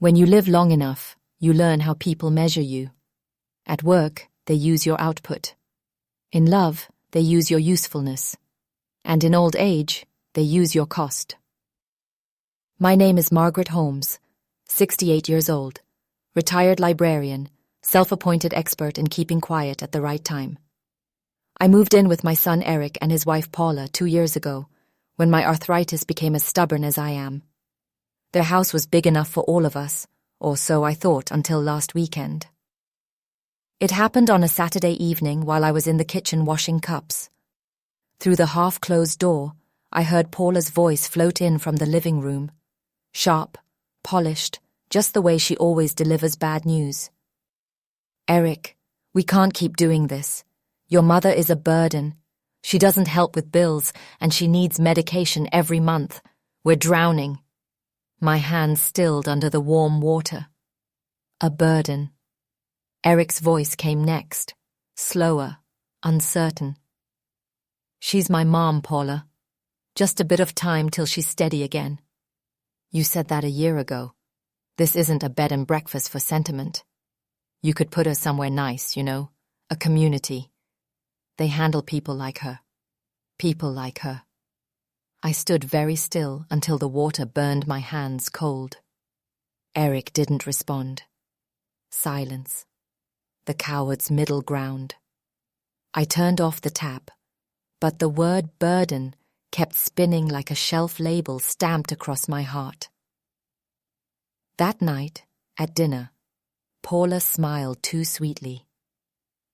When you live long enough, you learn how people measure you. At work, they use your output. In love, they use your usefulness. And in old age, they use your cost. My name is Margaret Holmes, 68 years old, retired librarian, self-appointed expert in keeping quiet at the right time. I moved in with my son Eric and his wife Paula 2 years ago, when my arthritis became as stubborn as I am. Their house was big enough for all of us, or so I thought until last weekend. It happened on a Saturday evening while I was in the kitchen washing cups. Through the half-closed door, I heard Paula's voice float in from the living room. Sharp, polished, just the way she always delivers bad news. Eric, we can't keep doing this. Your mother is a burden. She doesn't help with bills, and she needs medication every month. We're drowning. My hands stilled under the warm water. A burden. Eric's voice came next, slower, uncertain. She's my mom, Paula. Just a bit of time till she's steady again. You said that a year ago. This isn't a bed and breakfast for sentiment. You could put her somewhere nice, you know, a community. They handle people like her. People like her. I stood very still until the water burned my hands cold. Eric didn't respond. Silence. The coward's middle ground. I turned off the tap, but the word burden kept spinning like a shelf label stamped across my heart. That night, at dinner, Paula smiled too sweetly.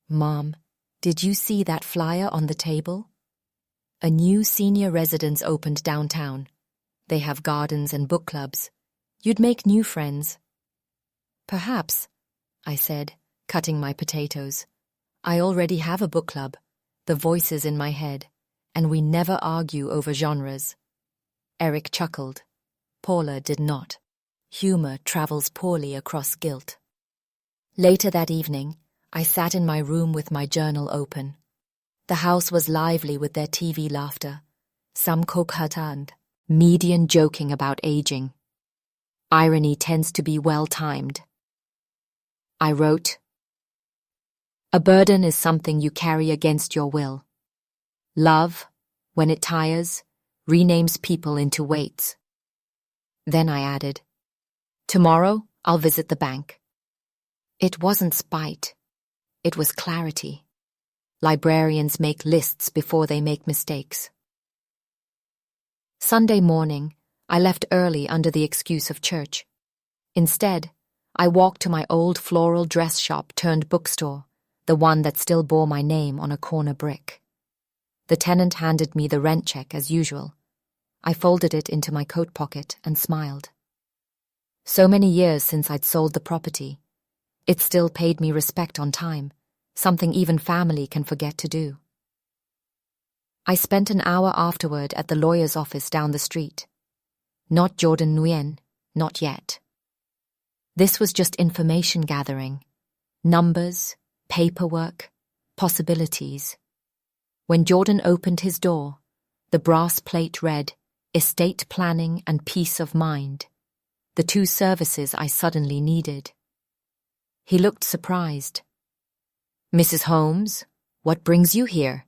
Mom, did you see that flyer on the table? A new senior residence opened downtown. They have gardens and book clubs. You'd make new friends. Perhaps, I said, cutting my potatoes. I already have a book club, the voices in my head, and we never argue over genres. Eric chuckled. Paula did not. Humor travels poorly across guilt. Later that evening, I sat in my room with my journal open. The house was lively with their TV laughter, some kokhatand, median joking about aging. Irony tends to be well-timed. I wrote, a burden is something you carry against your will. Love, when it tires, renames people into weights. Then I added, tomorrow I'll visit the bank. It wasn't spite. It was clarity. Librarians make lists before they make mistakes. Sunday morning, I left early under the excuse of church. Instead, I walked to my old floral dress shop turned bookstore, the one that still bore my name on a corner brick. The tenant handed me the rent check as usual. I folded it into my coat pocket and smiled. So many years since I'd sold the property, it still paid me respect on time, something even family can forget to do. I spent an hour afterward at the lawyer's office down the street. Not Jordan Nguyen, not yet. This was just information gathering. Numbers, paperwork, possibilities. When Jordan opened his door, the brass plate read, Estate Planning and Peace of Mind, the two services I suddenly needed. He looked surprised. Mrs. Holmes, what brings you here?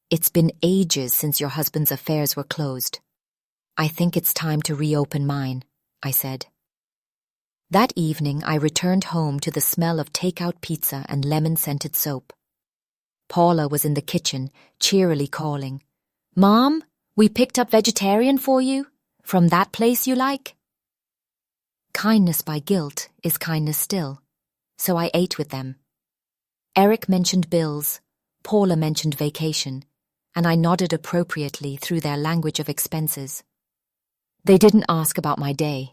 It's been ages since your husband's affairs were closed. I think it's time to reopen mine, I said. That evening I returned home to the smell of takeout pizza and lemon-scented soap. Paula was in the kitchen, cheerily calling, Mom, we picked up vegetarian for you, from that place you like. Kindness by guilt is kindness still, so I ate with them. Eric mentioned bills, Paula mentioned vacation, and I nodded appropriately through their language of expenses. They didn't ask about my day.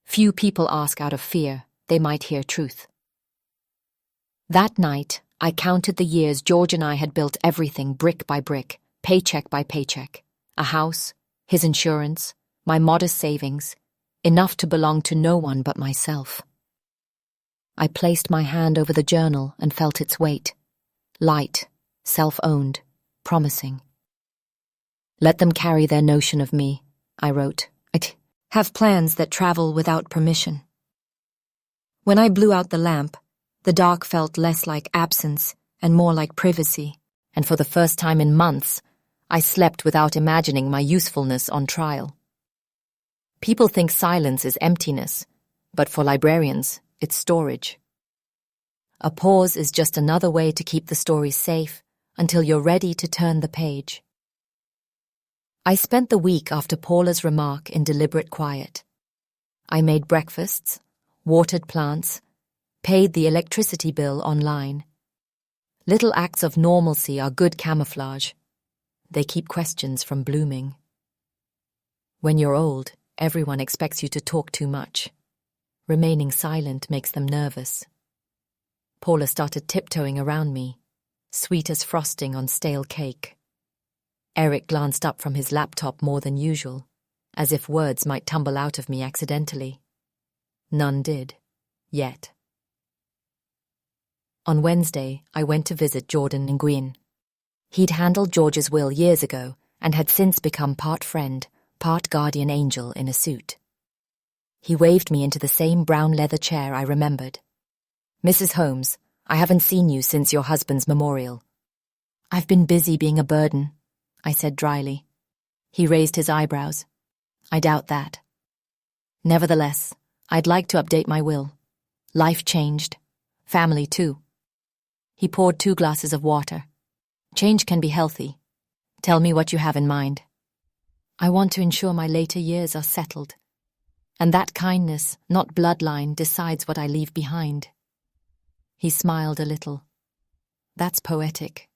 Few people ask out of fear they might hear truth. That night, I counted the years George and I had built everything brick by brick, paycheck by paycheck. A house, his insurance, my modest savings, enough to belong to no one but myself. I placed my hand over the journal and felt its weight. Light, self-owned, promising. Let them carry their notion of me, I wrote. I have plans that travel without permission. When I blew out the lamp, the dark felt less like absence and more like privacy, and for the first time in months, I slept without imagining my usefulness on trial. People think silence is emptiness, but for librarians, it's storage. A pause is just another way to keep the story safe until you're ready to turn the page. I spent the week after Paula's remark in deliberate quiet. I made breakfasts, watered plants, paid the electricity bill online. Little acts of normalcy are good camouflage. They keep questions from blooming. When you're old, everyone expects you to talk too much. Remaining silent makes them nervous. Paula started tiptoeing around me, sweet as frosting on stale cake. Eric glanced up from his laptop more than usual, as if words might tumble out of me accidentally. None did, yet. On Wednesday, I went to visit Jordan Nguyen. He'd handled George's will years ago and had since become part friend, part guardian angel in a suit. He waved me into the same brown leather chair I remembered. "Mrs. Holmes, I haven't seen you since your husband's memorial." "I've been busy being a burden," I said dryly. He raised his eyebrows. "I doubt that. Nevertheless, I'd like to update my will. Life changed. Family too." He poured 2 glasses of water. "Change can be healthy. Tell me what you have in mind." "I want to ensure my later years are settled. And that kindness, not bloodline, decides what I leave behind." He smiled a little. "That's poetic."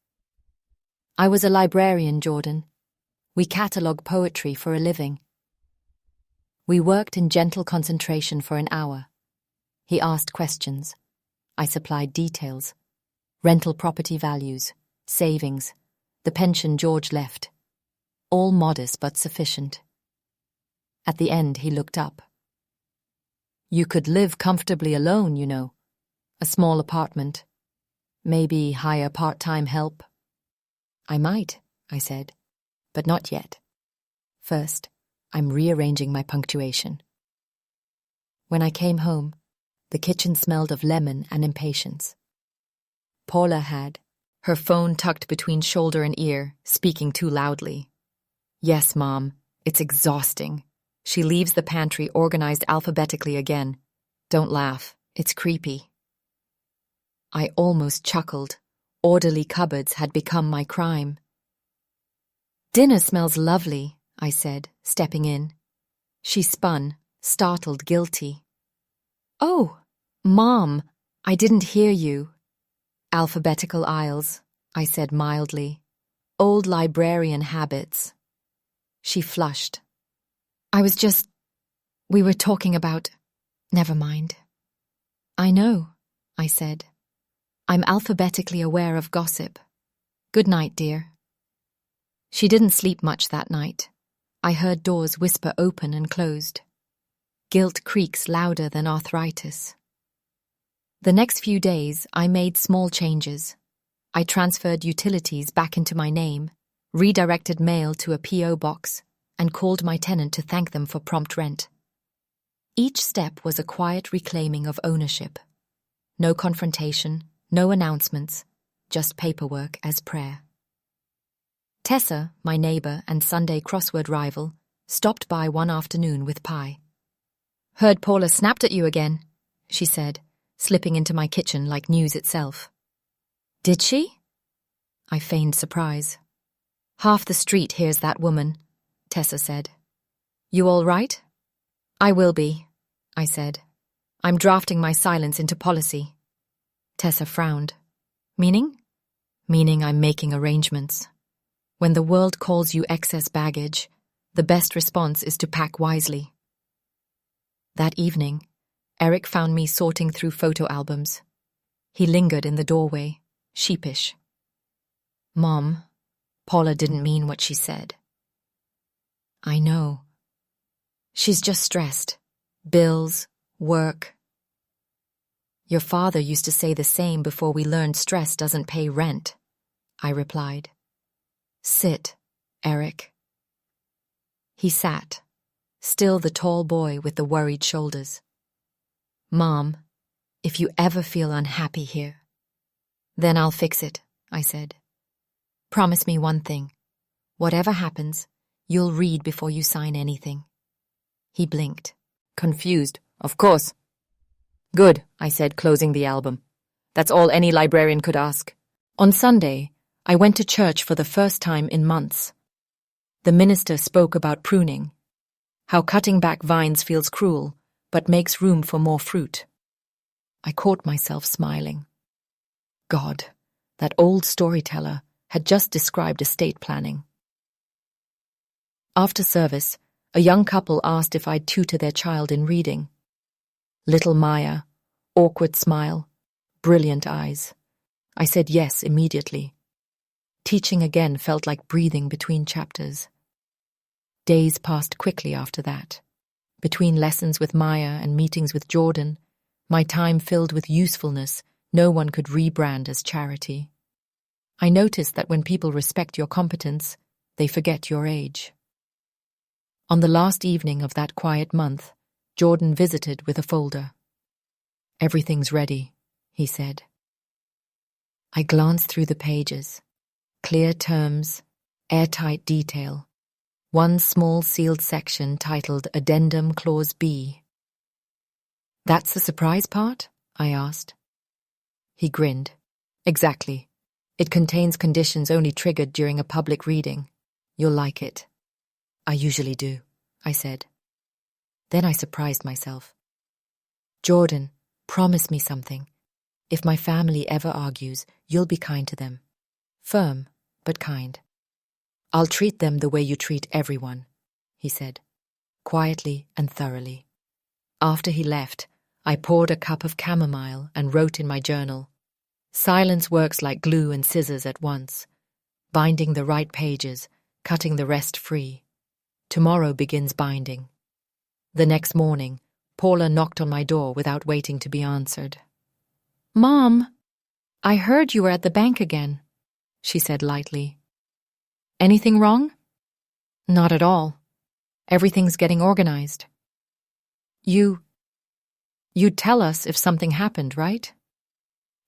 "I was a librarian, Jordan. We catalogue poetry for a living." We worked in gentle concentration for an hour. He asked questions. I supplied details. Rental property values, savings, the pension George left. All modest but sufficient. At the end, he looked up. "You could live comfortably alone, you know. A small apartment. Maybe hire part-time help." "I might," I said, "but not yet. First, I'm rearranging my punctuation." When I came home, the kitchen smelled of lemon and impatience. Paula had, her phone tucked between shoulder and ear, speaking too loudly. "Yes, Mom, it's exhausting. She leaves the pantry organized alphabetically again. Don't laugh, it's creepy." I almost chuckled. Orderly cupboards had become my crime. "Dinner smells lovely," I said, stepping in. She spun, startled, guilty. "Oh, Mom, I didn't hear you." "Alphabetical aisles," I said mildly. "Old librarian habits." She flushed. We were talking about—" "Never mind." "I know," I said. "I'm alphabetically aware of gossip. Good night, dear." She didn't sleep much that night. I heard doors whisper open and closed. Guilt creaks louder than arthritis. The next few days, I made small changes. I transferred utilities back into my name, redirected mail to a P.O. box, and called my tenant to thank them for prompt rent. Each step was a quiet reclaiming of ownership. No confrontation, no announcements, just paperwork as prayer. Tessa, my neighbor and Sunday crossword rival, stopped by one afternoon with pie. "Heard Paula snapped at you again," she said, slipping into my kitchen like news itself. "Did she?" I feigned surprise. "Half the street hears that woman," Tessa said. "You all right?" "I will be," I said. "I'm drafting my silence into policy." Tessa frowned. "Meaning?" "Meaning I'm making arrangements. When the world calls you excess baggage, the best response is to pack wisely." That evening, Eric found me sorting through photo albums. He lingered in the doorway, sheepish. "Mom, Paula didn't mean what she said." "I know. She's just stressed. Bills, work." "Your father used to say the same before we learned stress doesn't pay rent," I replied. "Sit, Eric." He sat, still the tall boy with the worried shoulders. "Mom, If you ever feel unhappy here, then I'll fix it, I said. Promise me one thing. Whatever happens, you'll read before you sign anything. He blinked, confused. Of course. Good, I said, closing the album. That's all any librarian could ask. On Sunday, I went to church for the first time in months. The minister spoke about pruning, how cutting back vines feels cruel, but makes room for more fruit. I caught myself smiling. God, that old storyteller had just described estate planning. After service, a young couple asked if I'd tutor their child in reading. Little Maya, awkward smile, brilliant eyes. I said yes immediately. Teaching again felt like breathing between chapters. Days passed quickly after that. Between lessons with Maya and meetings with Jordan, my time filled with usefulness no one could rebrand as charity. I noticed that when people respect your competence, they forget your age. On the last evening of that quiet month, Jordan visited with a folder. Everything's ready, he said. I glanced through the pages. Clear terms, airtight detail. One small sealed section titled Addendum Clause B. That's the surprise part? I asked. He grinned. Exactly. It contains conditions only triggered during a public reading. You'll like it. I usually do, I said. Then I surprised myself. Jordan, promise me something. If my family ever argues, you'll be kind to them. Firm, but kind. I'll treat them the way you treat everyone, he said, quietly and thoroughly. After he left, I poured a cup of chamomile and wrote in my journal. Silence works like glue and scissors at once, binding the right pages, cutting the rest free. Tomorrow begins binding. The next morning, Paula knocked on my door without waiting to be answered. Mom, I heard you were at the bank again, she said lightly. Anything wrong? Not at all. Everything's getting organized. You'd tell us if something happened, right?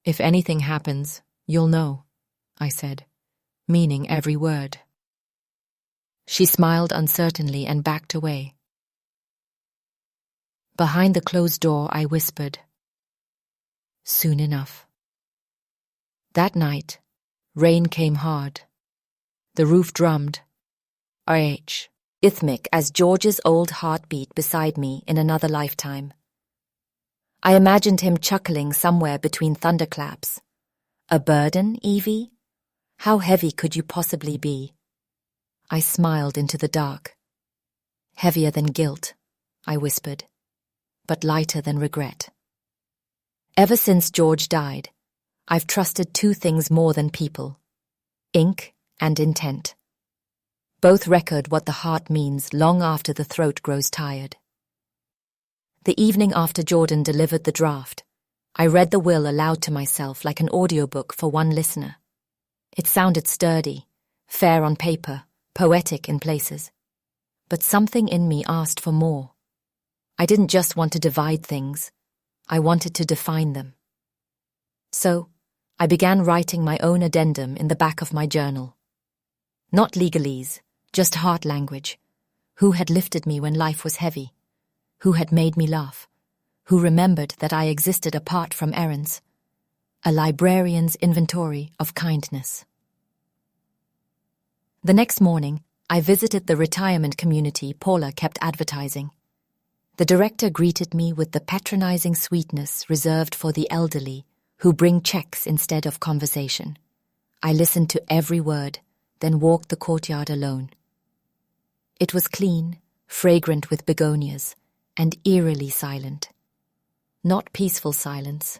If anything happens, you'll know, I said, meaning every word. She smiled uncertainly and backed away. Behind the closed door, I whispered, soon enough. That night, rain came hard. The roof drummed. RH. Rhythmic as George's old heartbeat beside me in another lifetime. I imagined him chuckling somewhere between thunderclaps. A burden, Evie? How heavy could you possibly be? I smiled into the dark. Heavier than guilt, I whispered, but lighter than regret. Ever since George died, I've trusted two things more than people: ink and intent. Both record what the heart means long after the throat grows tired. The evening after Jordan delivered the draft, I read the will aloud to myself like an audiobook for one listener. It sounded sturdy, fair on paper, poetic in places. But something in me asked for more. I didn't just want to divide things. I wanted to define them. So, I began writing my own addendum in the back of my journal. Not legalese, just heart language. Who had lifted me when life was heavy? Who had made me laugh? Who remembered that I existed apart from errands? A librarian's inventory of kindness. The next morning, I visited the retirement community Paula kept advertising. The director greeted me with the patronizing sweetness reserved for the elderly who bring checks instead of conversation. I listened to every word, then walked the courtyard alone. It was clean, fragrant with begonias, and eerily silent. Not peaceful silence,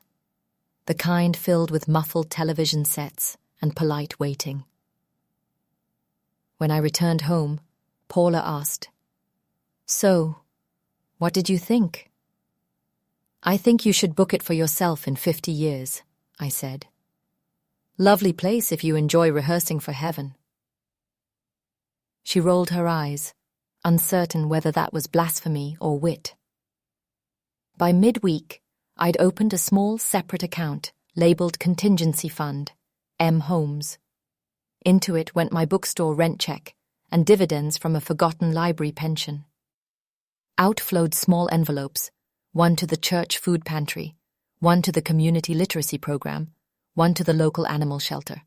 the kind filled with muffled television sets and polite waiting. When I returned home, Paula asked, "So, what did you think?" "I think you should book it for yourself in 50 years, I said. "Lovely place if you enjoy rehearsing for heaven." She rolled her eyes, uncertain whether that was blasphemy or wit. By midweek, I'd opened a small separate account labeled Contingency Fund, M. Holmes. Into it went my bookstore rent check and dividends from a forgotten library pension. Out flowed small envelopes, one to the church food pantry, one to the community literacy program, one to the local animal shelter.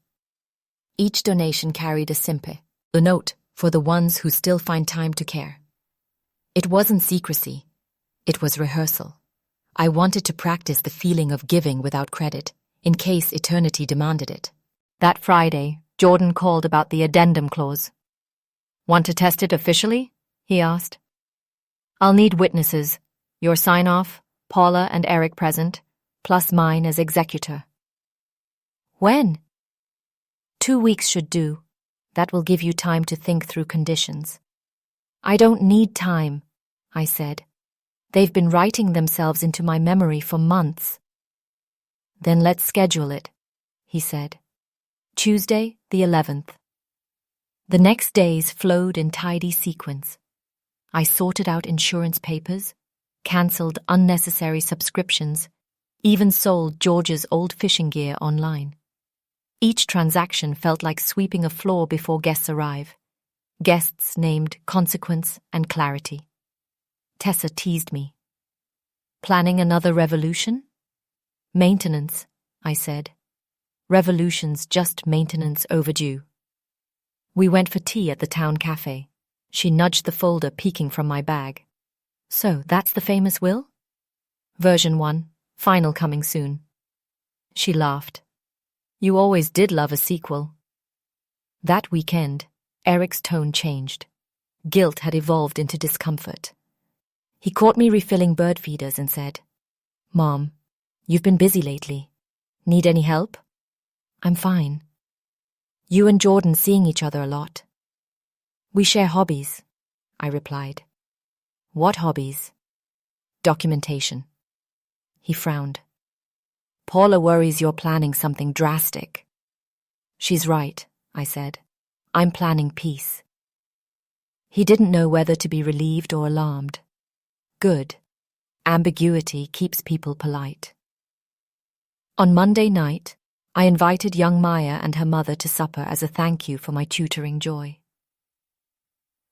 Each donation carried a simpe, a note for the ones who still find time to care. It wasn't secrecy, it was rehearsal. I wanted to practice the feeling of giving without credit, in case eternity demanded it. That Friday, Jordan called about the addendum clause. "Want to test it officially?" he asked. "I'll need witnesses, your sign-off, Paula and Eric present, plus mine as executor." "When?" "2 weeks should do. That will give you time to think through conditions." "I don't need time," I said. "They've been writing themselves into my memory for months." "Then let's schedule it," he said. Tuesday, the 11th. The next days flowed in tidy sequence. I sorted out insurance papers, cancelled unnecessary subscriptions, even sold George's old fishing gear online. Each transaction felt like sweeping a floor before guests arrive. Guests named Consequence and Clarity. Tessa teased me. "Planning another revolution?" "Maintenance," I said. "Revolution's just maintenance overdue." We went for tea at the town cafe. She nudged the folder peeking from my bag. "So, that's the famous will?" "Version 1, final coming soon." She laughed. "You always did love a sequel." That weekend, Eric's tone changed. Guilt had evolved into discomfort. He caught me refilling bird feeders and said, "Mom, you've been busy lately. Need any help?" "I'm fine." "You and Jordan seeing each other a lot?" "We share hobbies," I replied. "What hobbies?" "Documentation." He frowned. "Paula worries you're planning something drastic." "She's right," I said. "I'm planning peace." He didn't know whether to be relieved or alarmed. Good. Ambiguity keeps people polite. On Monday night, I invited young Maya and her mother to supper as a thank you for my tutoring joy.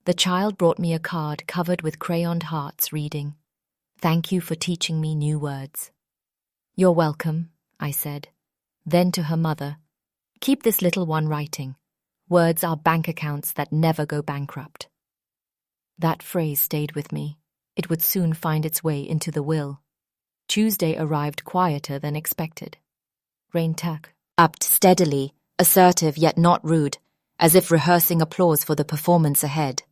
The child brought me a card covered with crayoned hearts reading, "Thank you for teaching me new words." "You're welcome," I said. Then to her mother, "Keep this little one writing. Words are bank accounts that never go bankrupt." That phrase stayed with me. It would soon find its way into the will. Tuesday arrived quieter than expected. Rain Tuck upped steadily, assertive yet not rude, as if rehearsing applause for the performance ahead.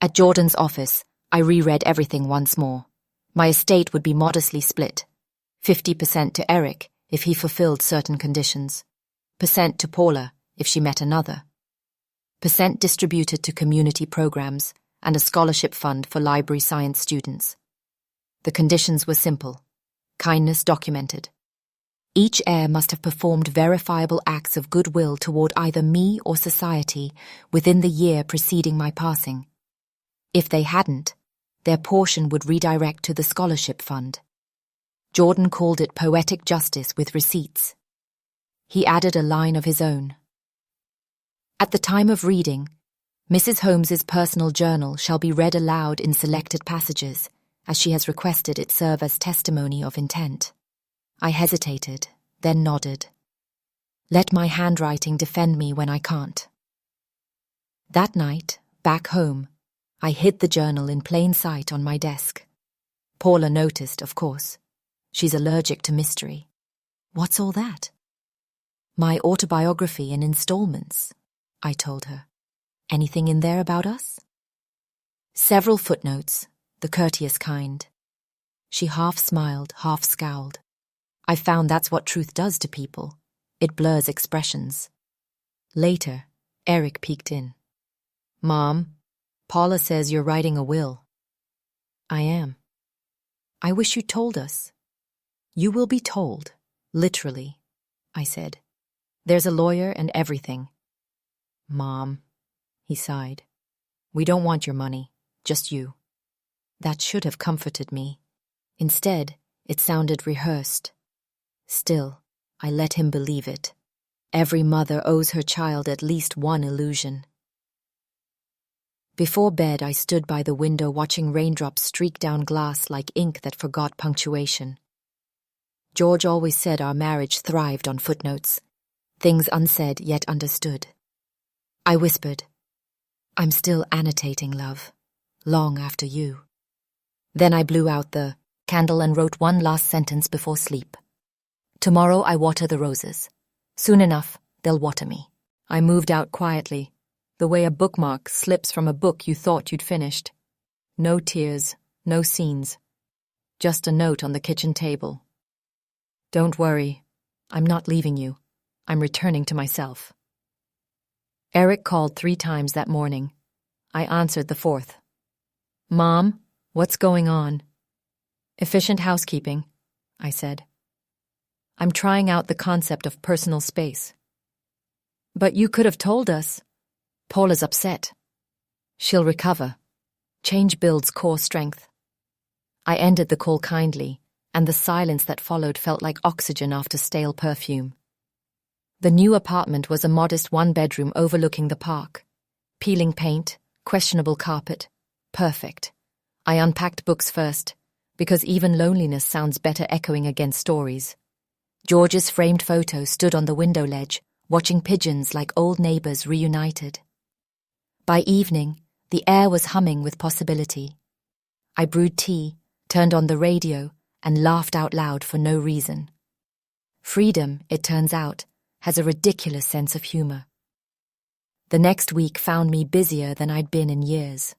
At Jordan's office, I reread everything once more. My estate would be modestly split. 50% to Eric if he fulfilled certain conditions. % to Paula if she met another. % distributed to community programs and a scholarship fund for library science students. The conditions were simple. Kindness documented. Each heir must have performed verifiable acts of goodwill toward either me or society within the year preceding my passing. If they hadn't, their portion would redirect to the scholarship fund. Jordan called it poetic justice with receipts. He added a line of his own. At the time of reading, Mrs. Holmes's personal journal shall be read aloud in selected passages, as she has requested it serve as testimony of intent. I hesitated, then nodded. Let my handwriting defend me when I can't. That night, back home, I hid the journal in plain sight on my desk. Paula noticed, of course. She's allergic to mystery. What's all that? My autobiography in installments, I told her. Anything in there about us? Several footnotes, the courteous kind. She half smiled, half scowled. I found that's what truth does to people. It blurs expressions. Later, Eric peeked in. Mom, Paula says you're writing a will. I am. I wish you told us. You will be told, literally, I said. There's a lawyer and everything. Mom, he sighed. We don't want your money, just you. That should have comforted me. Instead, It sounded rehearsed. Still, I let him believe it. Every mother owes her child at least one illusion. Before bed, I stood by the window watching raindrops streak down glass like ink that forgot punctuation. George always said our marriage thrived on footnotes, things unsaid yet understood. I whispered, "I'm still annotating, love, long after you." Then I blew out the candle and wrote one last sentence before sleep. "Tomorrow I water the roses. Soon enough, they'll water me." I moved out quietly, the way a bookmark slips from a book you thought you'd finished. No tears, no scenes. Just a note on the kitchen table. "Don't worry, I'm not leaving you. I'm returning to myself." Eric called 3 times that morning. I answered the 4th. "Mom, what's going on?" "Efficient housekeeping," I said. "I'm trying out the concept of personal space." "But you could have told us." "Paula's upset. She'll recover. Change builds core strength." I ended the call kindly, and the silence that followed felt like oxygen after stale perfume. The new apartment was a modest 1-bedroom overlooking the park. Peeling paint, questionable carpet. Perfect. I unpacked books first, because even loneliness sounds better echoing against stories. George's framed photo stood on the window ledge, watching pigeons like old neighbors reunited. By evening, the air was humming with possibility. I brewed tea, turned on the radio, and laughed out loud for no reason. Freedom, it turns out, has a ridiculous sense of humor. The next week found me busier than I'd been in years.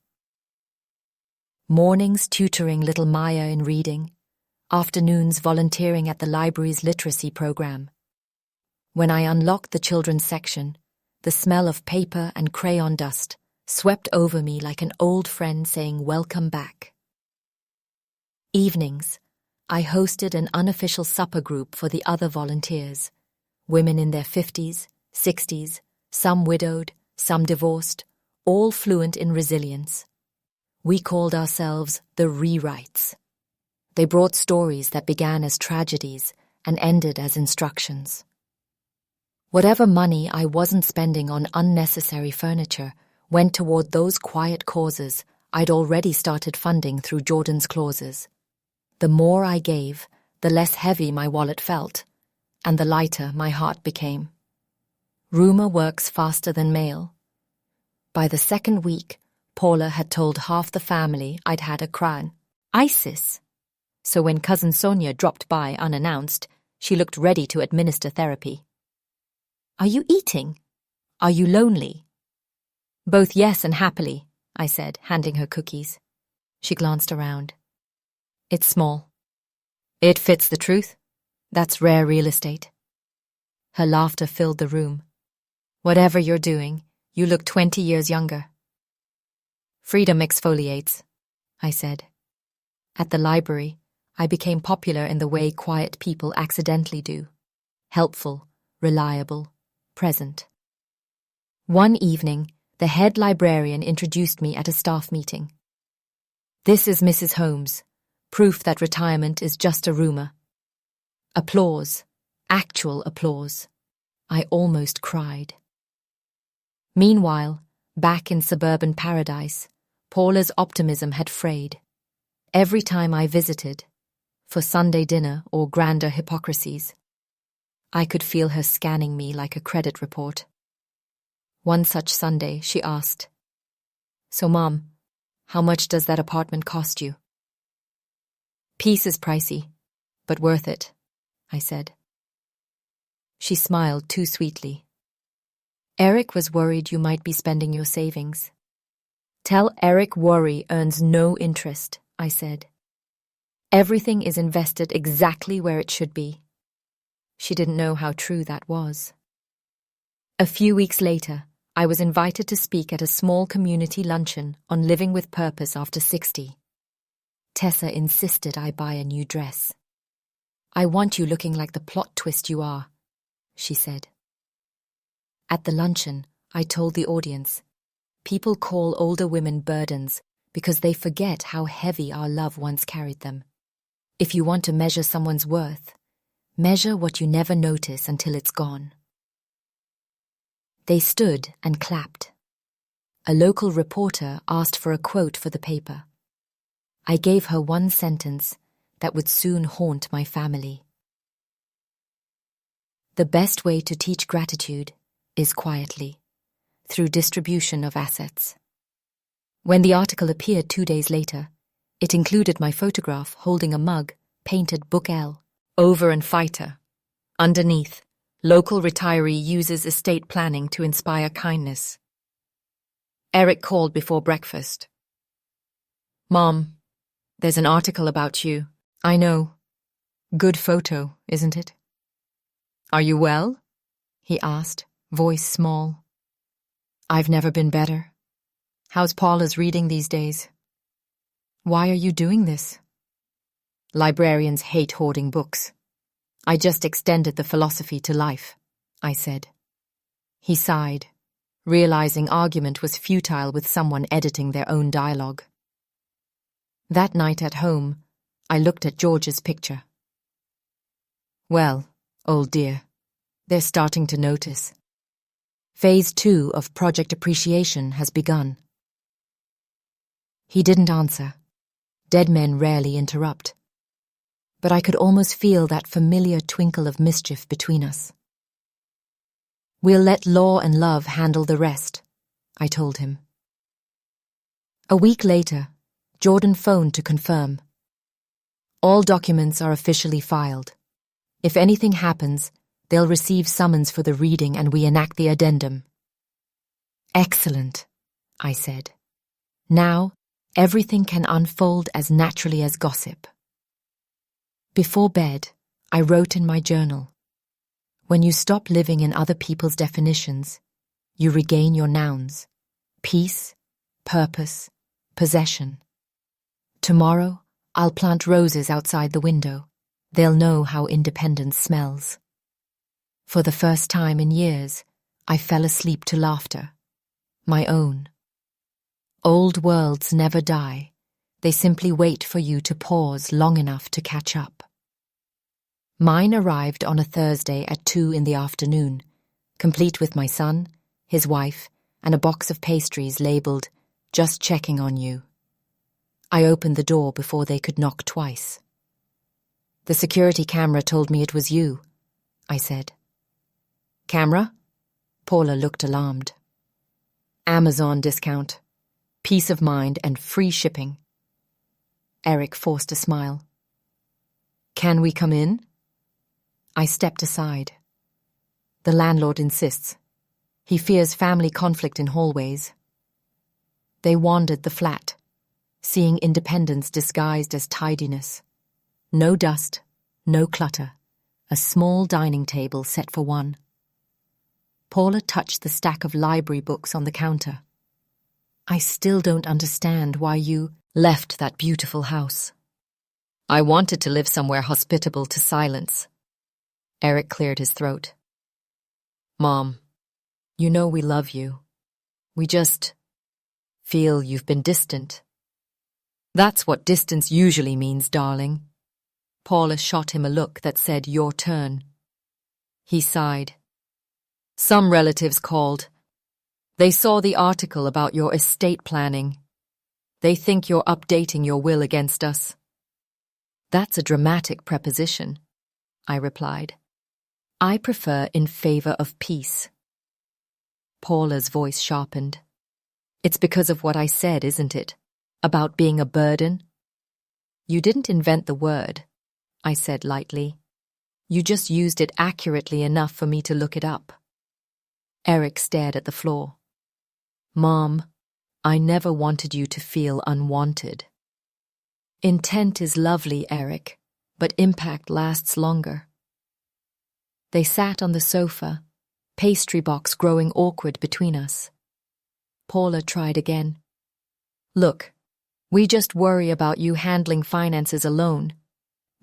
Mornings tutoring little Maya in reading, afternoons volunteering at the library's literacy program. When I unlocked the children's section, the smell of paper and crayon dust swept over me like an old friend saying welcome back. Evenings, I hosted an unofficial supper group for the other volunteers, women in their 50s, 60s, some widowed, some divorced, all fluent in resilience. We called ourselves the Rewrites. They brought stories that began as tragedies and ended as instructions. Whatever money I wasn't spending on unnecessary furniture went toward those quiet causes I'd already started funding through Jordan's clauses. The more I gave, the less heavy my wallet felt, and the lighter my heart became. Rumor works faster than mail. By the 2nd week, Paula had told half the family I'd had a crown, ISIS. So when cousin Sonia dropped by unannounced, she looked ready to administer therapy. "Are you eating? Are you lonely?" "Both yes and happily," I said, handing her cookies. She glanced around. "It's small." "It fits the truth. That's rare real estate." Her laughter filled the room. "Whatever you're doing, you look 20 years younger." "Freedom exfoliates," I said. At the library, I became popular in the way quiet people accidentally do. Helpful, reliable, present. One evening, the head librarian introduced me at a staff meeting. "This is Mrs. Holmes, proof that retirement is just a rumor." Applause, actual applause. I almost cried. Meanwhile, back in suburban paradise, Paula's optimism had frayed. Every time I visited, for Sunday dinner or grander hypocrisies, I could feel her scanning me like a credit report. One such Sunday, she asked, "So, Mom, how much does that apartment cost you?" "Peace is pricey, but worth it," I said. She smiled too sweetly. "Eric was worried you might be spending your savings." "Tell Eric worry earns no interest," I said. "Everything is invested exactly where it should be." She didn't know how true that was. A few weeks later, I was invited to speak at a small community luncheon on living with purpose after 60. Tessa insisted I buy a new dress. "I want you looking like the plot twist you are," she said. At the luncheon, I told the audience, people call older women burdens because they forget how heavy our love once carried them. If you want to measure someone's worth, measure what you never notice until it's gone. They stood and clapped. A local reporter asked for a quote for the paper. I gave her one sentence that would soon haunt my family. The best way to teach gratitude is quietly, through distribution of assets. When the article appeared 2 days later, it included my photograph holding a mug painted Book L, over and fighter. Underneath, local retiree uses estate planning to inspire kindness. Eric called before breakfast. Mom, there's an article about you. I know. Good photo, isn't it? Are you well? He asked, voice small. I've never been better. How's Paula's reading these days? Why are you doing this? Librarians hate hoarding books. I just extended the philosophy to life, I said. He sighed, realizing argument was futile with someone editing their own dialogue. That night at home, I looked at George's picture. Well, old dear, they're starting to notice. Phase 2 of Project Appreciation has begun. He didn't answer. Dead men rarely interrupt. But I could almost feel that familiar twinkle of mischief between us. We'll let law and love handle the rest, I told him. A week later, Jordan phoned to confirm. All documents are officially filed. If anything happens, they'll receive summons for the reading and we enact the addendum. Excellent, I said. Now, everything can unfold as naturally as gossip. Before bed, I wrote in my journal, when you stop living in other people's definitions, you regain your nouns, peace, purpose, possession. Tomorrow, I'll plant roses outside the window. They'll know how independence smells. For the first time in years, I fell asleep to laughter. My own. Old worlds never die. They simply wait for you to pause long enough to catch up. Mine arrived on a Thursday at 2 in the afternoon, complete with my son, his wife, and a box of pastries labelled, "Just checking on you." I opened the door before they could knock twice. The security camera told me it was you, I said. Camera? Paula looked alarmed. Amazon discount. Peace of mind and free shipping. Eric forced a smile. Can we come in? I stepped aside. The landlord insists. He fears family conflict in hallways. They wandered the flat, seeing independence disguised as tidiness. No dust, no clutter. A small dining table set for one. Paula touched the stack of library books on the counter. I still don't understand why you left that beautiful house. I wanted to live somewhere hospitable to silence. Eric cleared his throat. Mom, you know we love you. We just feel you've been distant. That's what distance usually means, darling. Paula shot him a look that said, your turn. He sighed. Some relatives called. They saw the article about your estate planning. They think you're updating your will against us. That's a dramatic preposition, I replied. I prefer in favor of peace. Paula's voice sharpened. It's because of what I said, isn't it? About being a burden? You didn't invent the word, I said lightly. You just used it accurately enough for me to look it up. Eric stared at the floor. Mom, I never wanted you to feel unwanted. Intent is lovely, Eric, but impact lasts longer. They sat on the sofa, pastry box growing awkward between us. Paula tried again. Look, we just worry about you handling finances alone.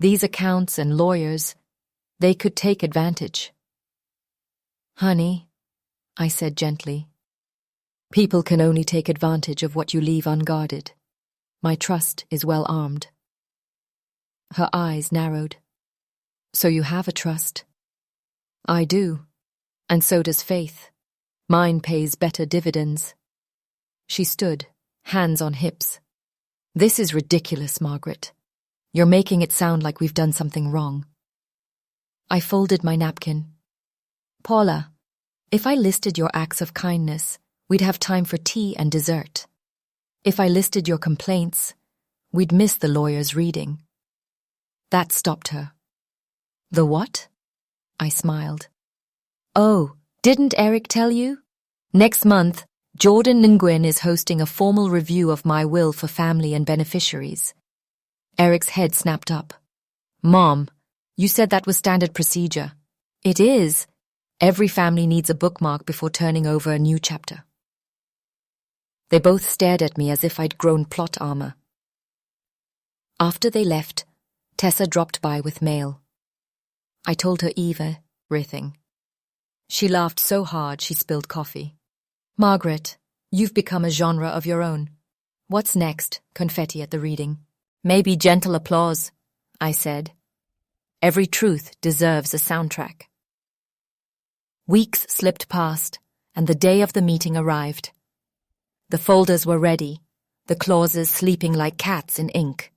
These accounts and lawyers, they could take advantage. Honey, I said gently, people can only take advantage of what you leave unguarded. My trust is well armed. Her eyes narrowed. So you have a trust? I do. And so does faith. Mine pays better dividends. She stood, hands on hips. This is ridiculous, Margaret. You're making it sound like we've done something wrong. I folded my napkin. Paula, if I listed your acts of kindness, we'd have time for tea and dessert. If I listed your complaints, we'd miss the lawyer's reading. That stopped her. The what? I smiled. Oh, didn't Eric tell you? Next month, Jordan Nguyen is hosting a formal review of my will for family and beneficiaries. Eric's head snapped up. Mom, you said that was standard procedure. It is. Every family needs a bookmark before turning over a new chapter. They both stared at me as if I'd grown plot armor. After they left, Tessa dropped by with mail. I told her everything. She laughed so hard she spilled coffee. Margaret, you've become a genre of your own. What's next? Confetti at the reading. Maybe gentle applause, I said. Every truth deserves a soundtrack. Weeks slipped past, and the day of the meeting arrived. The folders were ready, the clauses sleeping like cats in ink.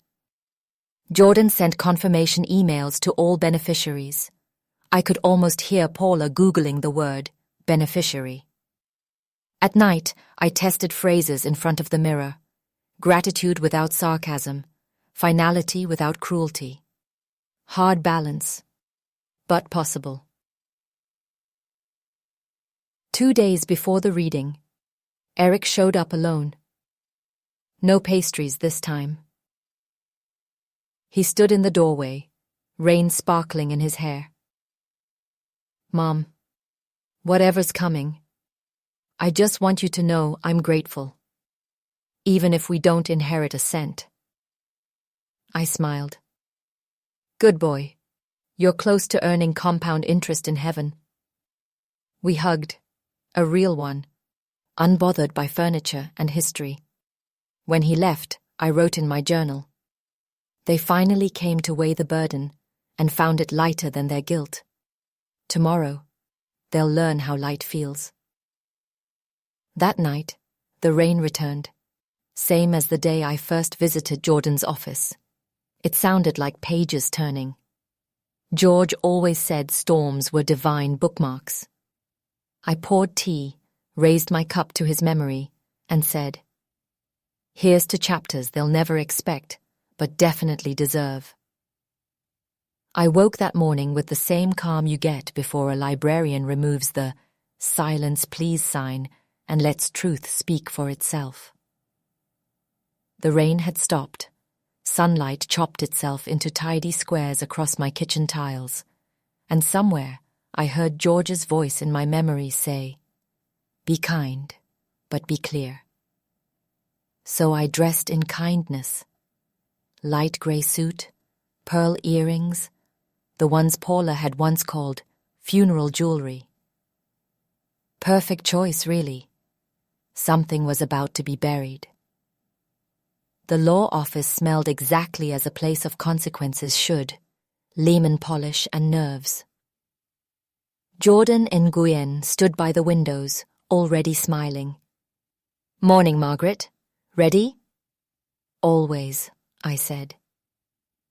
Jordan sent confirmation emails to all beneficiaries. I could almost hear Paula Googling the word beneficiary. At night, I tested phrases in front of the mirror. Gratitude without sarcasm, finality without cruelty. Hard balance, but possible. 2 days before the reading, Eric showed up alone. No pastries this time. He stood in the doorway, rain sparkling in his hair. Mom, whatever's coming, I just want you to know I'm grateful, even if we don't inherit a cent. I smiled. Good boy. You're close to earning compound interest in heaven. We hugged, a real one, unbothered by furniture and history. When he left, I wrote in my journal. They finally came to weigh the burden and found it lighter than their guilt. Tomorrow, they'll learn how light feels. That night, the rain returned, same as the day I first visited Jordan's office. It sounded like pages turning. George always said storms were divine bookmarks. I poured tea, raised my cup to his memory, and said, Here's to chapters they'll never expect, but definitely deserve. I woke that morning with the same calm you get before a librarian removes the silence please sign and lets truth speak for itself. The rain had stopped. Sunlight chopped itself into tidy squares across my kitchen tiles, and somewhere I heard George's voice in my memory say, Be kind, but be clear. So I dressed in kindness. Light grey suit, pearl earrings, the ones Paula had once called funeral jewelry. Perfect choice, really. Something was about to be buried. The law office smelled exactly as a place of consequences should, lemon polish and nerves. Jordan Nguyen stood by the windows, already smiling. Morning, Margaret. Ready? Always, I said.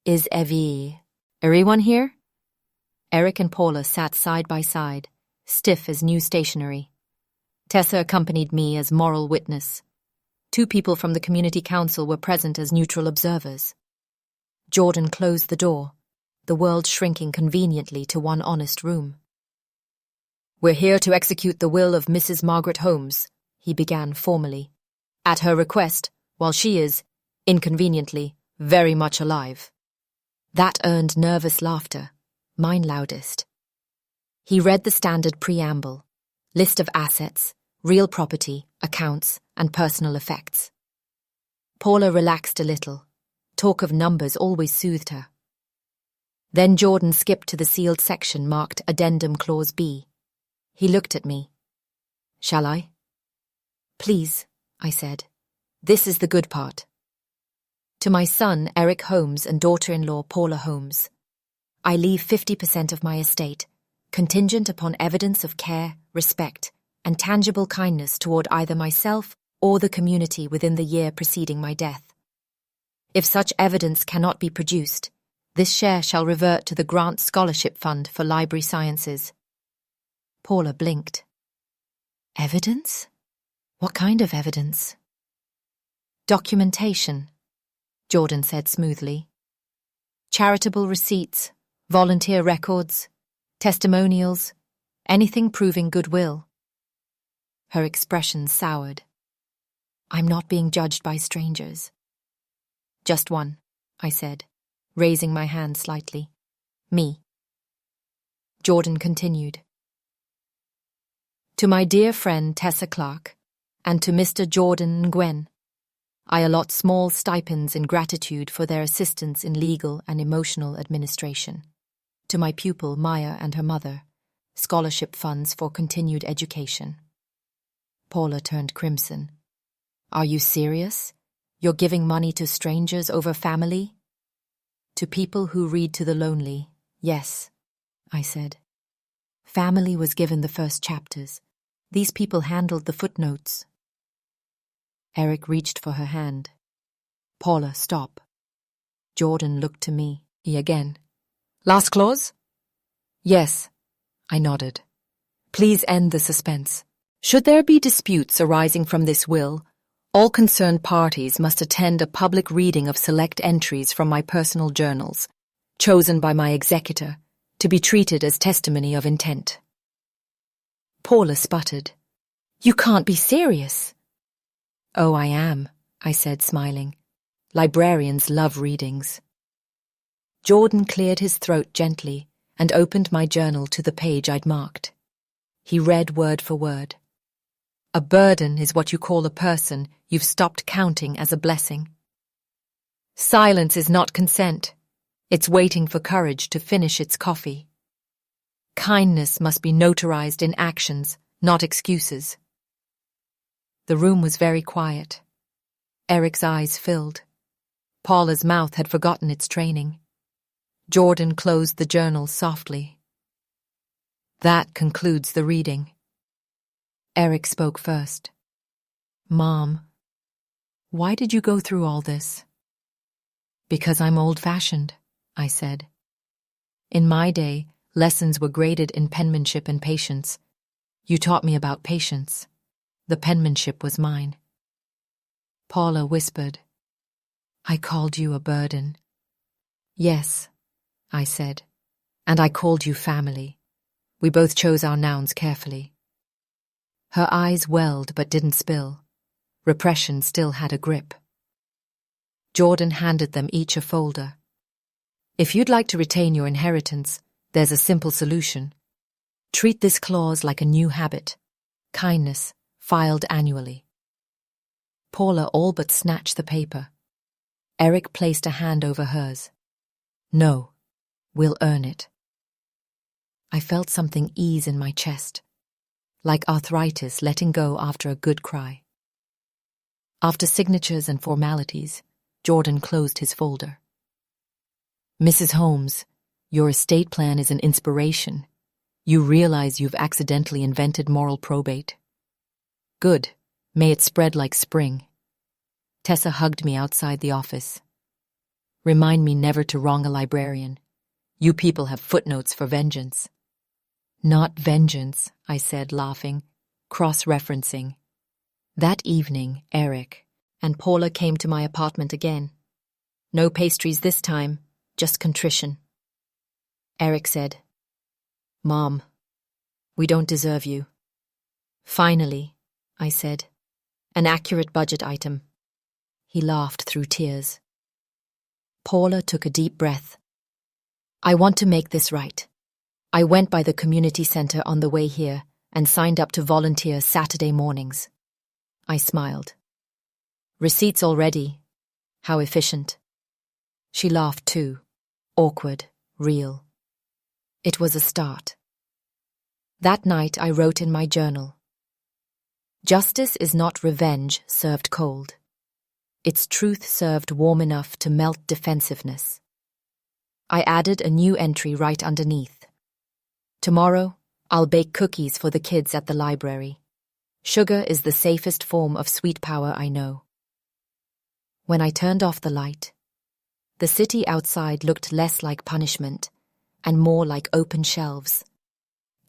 Is everyone here? Eric and Paula sat side by side, stiff as new stationery. Tessa accompanied me as moral witness. 2 people from the community council were present as neutral observers. Jordan closed the door, the world shrinking conveniently to one honest room. We're here to execute the will of Mrs. Margaret Holmes, he began formally, at her request, while she is, inconveniently, very much alive. That earned nervous laughter, mine loudest. He read the standard preamble, list of assets, real property, accounts, and personal effects. Paula relaxed a little. Talk of numbers always soothed her. Then Jordan skipped to the sealed section marked Addendum Clause B. He looked at me. Shall I? Please, I said. This is the good part. To my son, Eric Holmes, and daughter-in-law, Paula Holmes, I leave 50% of my estate, contingent upon evidence of care, respect, and tangible kindness toward either myself or the community within the year preceding my death. If such evidence cannot be produced, this share shall revert to the Grant Scholarship Fund for Library Sciences. Paula blinked. Evidence? What kind of evidence? Documentation, Jordan said smoothly. Charitable receipts, volunteer records, testimonials, anything proving goodwill. Her expression soured. I'm not being judged by strangers. Just one, I said, raising my hand slightly. Me. Jordan continued. To my dear friend Tessa Clark, and to Mr. Jordan Ngwen, I allot small stipends in gratitude for their assistance in legal and emotional administration. To my pupil Maya and her mother, scholarship funds for continued education. Paula turned crimson. Are you serious? You're giving money to strangers over family? To people who read to the lonely, yes, I said. Family was given the first chapters. These people handled the footnotes. Eric reached for her hand. Paula, stop. Jordan looked to me. He again. Last clause? Yes, I nodded. Please end the suspense. Should there be disputes arising from this will, all concerned parties must attend a public reading of select entries from my personal journals, chosen by my executor, to be treated as testimony of intent. Paula sputtered. You can't be serious. Oh, I am, I said, smiling. Librarians love readings. Jordan cleared his throat gently and opened my journal to the page I'd marked. He read word for word. A burden is what you call a person you've stopped counting as a blessing. Silence is not consent. It's waiting for courage to finish its coffee. Kindness must be notarized in actions, not excuses. The room was very quiet. Eric's eyes filled. Paula's mouth had forgotten its training. Jordan closed the journal softly. That concludes the reading. Eric spoke first. Mom, why did you go through all this? Because I'm old-fashioned, I said. In my day, lessons were graded in penmanship and patience. You taught me about patience. The penmanship was mine. Paula whispered. I called you a burden. Yes, I said, and I called you family. We both chose our nouns carefully. Her eyes welled but didn't spill. Repression still had a grip. Jordan handed them each a folder. If you'd like to retain your inheritance, there's a simple solution. Treat this clause like a new habit. Kindness, filed annually. Paula all but snatched the paper. Eric placed a hand over hers. No, we'll earn it. I felt something ease in my chest, like arthritis letting go after a good cry. After signatures and formalities, Jordan closed his folder. Mrs. Holmes, your estate plan is an inspiration. You realize you've accidentally invented moral probate. Good. May it spread like spring. Tessa hugged me outside the office. Remind me never to wrong a librarian. You people have footnotes for vengeance. Not vengeance, I said, laughing, cross-referencing. That evening, Eric and Paula came to my apartment again. No pastries this time, just contrition. Eric said, Mom, we don't deserve you. Finally, I said, an accurate budget item. He laughed through tears. Paula took a deep breath. I want to make this right. I went by the community center on the way here and signed up to volunteer Saturday mornings. I smiled. Receipts already. How efficient. She laughed too. Awkward, real. It was a start. That night I wrote in my journal, Justice is not revenge served cold. its truth served warm enough to melt defensiveness. I added a new entry right underneath. Tomorrow, I'll bake cookies for the kids at the library. Sugar is the safest form of sweet power I know. When I turned off the light, the city outside looked less like punishment and more like open shelves.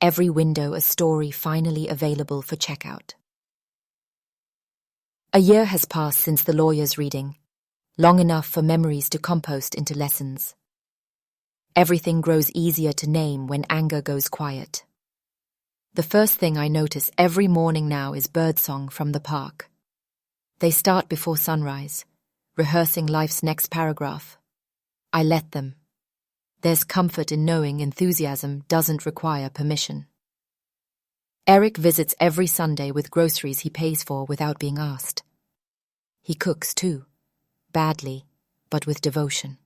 Every window a story finally available for checkout. A year has passed since the lawyer's reading, long enough for memories to compost into lessons. Everything grows easier to name when anger goes quiet. The first thing I notice every morning now is birdsong from the park. They start before sunrise, rehearsing life's next paragraph. I let them. There's comfort in knowing enthusiasm doesn't require permission. Eric visits every Sunday with groceries he pays for without being asked. He cooks too, badly, but with devotion.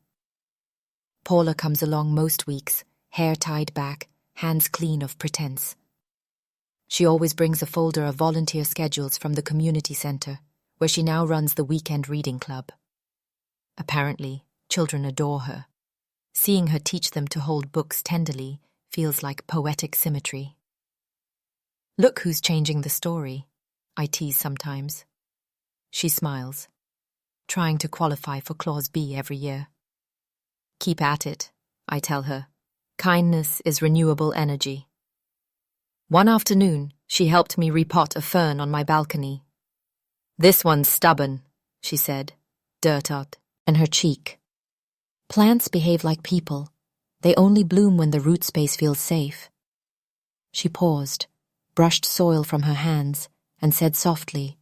Paula comes along most weeks, hair tied back, hands clean of pretense. She always brings a folder of volunteer schedules from the community center, where she now runs the weekend reading club. Apparently, children adore her. Seeing her teach them to hold books tenderly feels like poetic symmetry. Look who's changing the story, I tease sometimes. She smiles, trying to qualify for Clause B every year. Keep at it, I tell her. Kindness is renewable energy. One afternoon, she helped me repot a fern on my balcony. This one's stubborn, she said, dirt on her cheek. Plants behave like people. They only bloom when the root space feels safe. She paused, brushed soil from her hands, and said softly,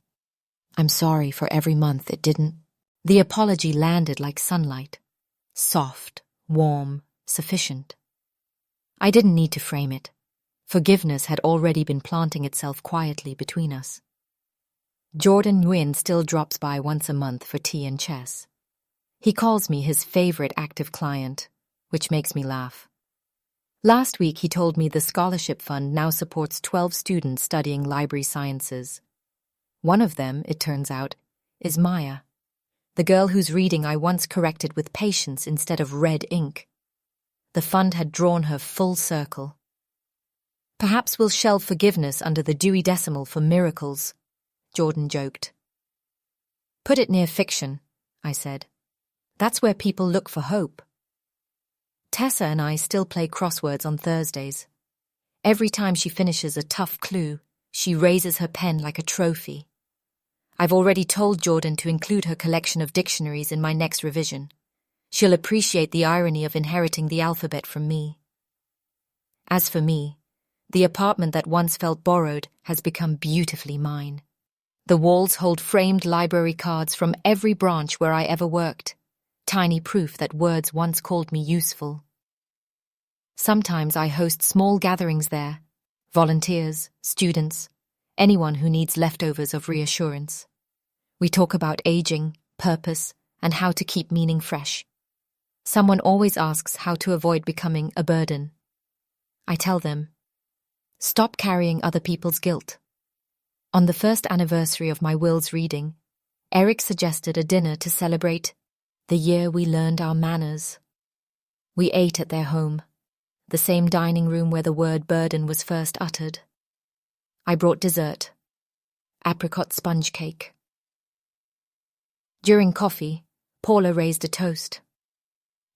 I'm sorry for every month it didn't. The apology landed like sunlight. Soft, warm, sufficient. I didn't need to frame it. Forgiveness had already been planting itself quietly between us. Jordan Nguyen still drops by once a month for tea and chess. He calls me his favorite active client, which makes me laugh. Last week he told me the scholarship fund now supports 12 students studying library sciences. One of them, it turns out, is Maya, the girl whose reading I once corrected with patience instead of red ink. The fund had drawn her full circle. Perhaps we'll shelve forgiveness under the Dewey Decimal for miracles, Jordan joked. Put it near fiction, I said. That's where people look for hope. Tessa and I still play crosswords on Thursdays. Every time she finishes a tough clue, she raises her pen like a trophy. I've already told Jordan to include her collection of dictionaries in my next revision. She'll appreciate the irony of inheriting the alphabet from me. As for me, the apartment that once felt borrowed has become beautifully mine. The walls hold framed library cards from every branch where I ever worked. Tiny proof that words once called me useful. Sometimes I host small gatherings there, volunteers, students, anyone who needs leftovers of reassurance. We talk about aging, purpose, and how to keep meaning fresh. Someone always asks how to avoid becoming a burden. I tell them, stop carrying other people's guilt. On the first anniversary of my Will's reading, Eric suggested a dinner to celebrate the year we learned our manners. We ate at their home, the same dining room where the word burden was first uttered. I brought dessert, apricot sponge cake. During coffee, Paula raised a toast.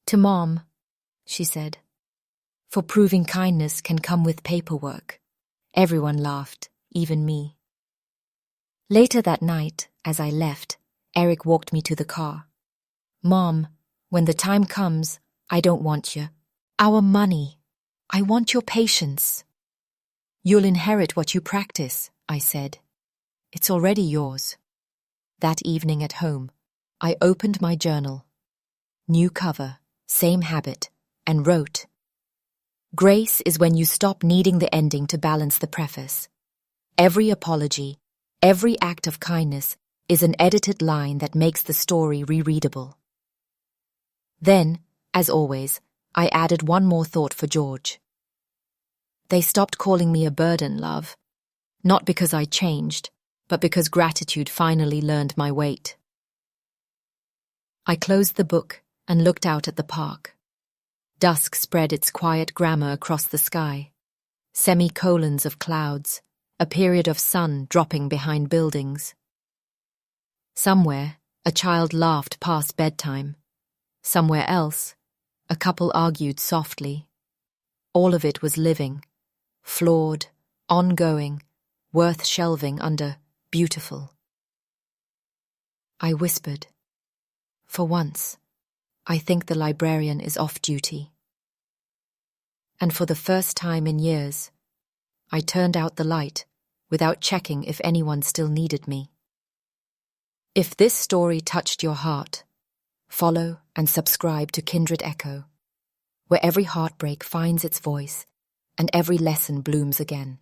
To Mom, she said, for proving kindness can come with paperwork. Everyone laughed, even me. Later that night, as I left, Eric walked me to the car. Mom, when the time comes, I don't want our money. I want your patience. You'll inherit what you practice, I said. It's already yours. That evening at home, I opened my journal. New cover, same habit, and wrote, Grace is when you stop needing the ending to balance the preface. Every apology, every act of kindness is an edited line that makes the story rereadable. Then, as always, I added one more thought for George. They stopped calling me a burden, love. Not because I changed, but because gratitude finally learned my weight. I closed the book and looked out at the park. Dusk spread its quiet grammar across the sky. Semicolons of clouds, a period of sun dropping behind buildings. Somewhere, a child laughed past bedtime. Somewhere else, a couple argued softly. All of it was living, flawed, ongoing, worth shelving under beautiful. I whispered, "For once, I think the librarian is off duty." And for the first time in years, I turned out the light without checking if anyone still needed me. If this story touched your heart, follow and subscribe to Kindred Echo, where every heartbreak finds its voice and every lesson blooms again.